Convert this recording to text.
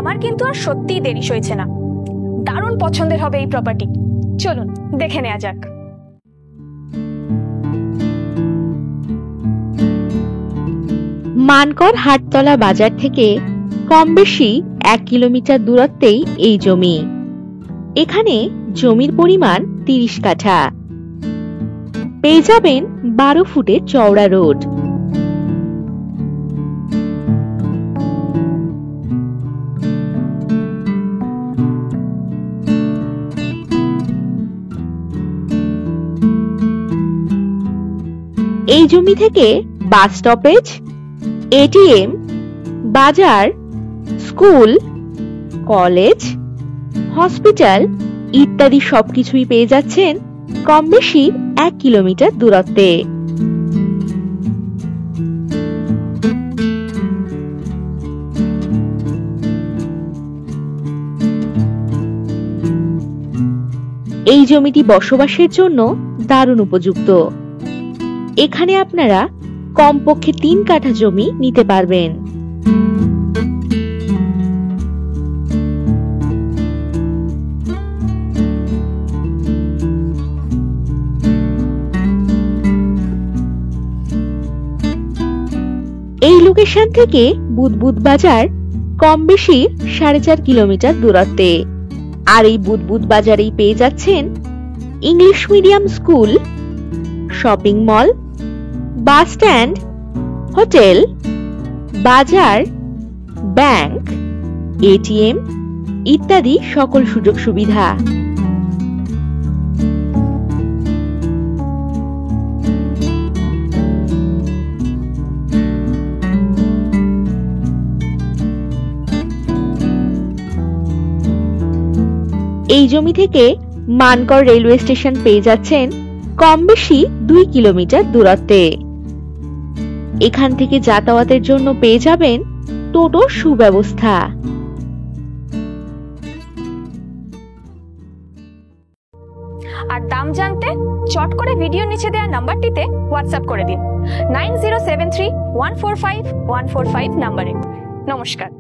আমার কিন্তু আর সত্যিই দেরি সইছে না। দারুণ পছন্দের হবে এই প্রপার্টি। চলুন দেখে নেওয়া যাক। মানকর হাটতলা বাজার থেকে কম বেশি 1 কিলোমিটার দূরত্বেই এই জমি। এখানে জমির পরিমাণ 30 কাঠা। পেয়ে যাবেন 12 ফুটের চওড়া রোড। এই জমি থেকে বাস স্টপেজ, এটিএম, বাজার, স্কুল, কলেজ, হসপিটাল ইত্যাদি সবকিছুই পেয়ে যাচ্ছেন কম বেশি 1 কিলোমিটার দূরত্বে। এই জমিটি বসবাসের জন্য দারুণ উপযুক্ত। এখানে আপনারা কমপক্ষে 3 কাঠা জমি নিতে পারবেন। এই লোকেশন থেকে বুদবুদ বাজার কম বেশি 4.5 কিলোমিটার দূরত্বে। আর এই বুদবুদ বাজারেই পেয়ে যাচ্ছেন English medium school, shopping mall, bus stand, hotel, বাজার, ব্যাংক, এটিএম ইত্যাদি সকল সুযোগ সুবিধা। এই জমি থেকে মানকর রেলওয়ে স্টেশন পেয়ে যাচ্ছেন কম বেশি 2 কিলোমিটার দূরত্বে। এখান থেকে যাতায়াতের জন্য পেয়ে যাবেন টোটোর সুব্যবস্থা। আর দাম জানতে চট করে ভিডিও নিচে দেওয়া নাম্বারটিতে হোয়াটসঅ্যাপ করে দিন 9073145145 নাম্বারে। নমস্কার।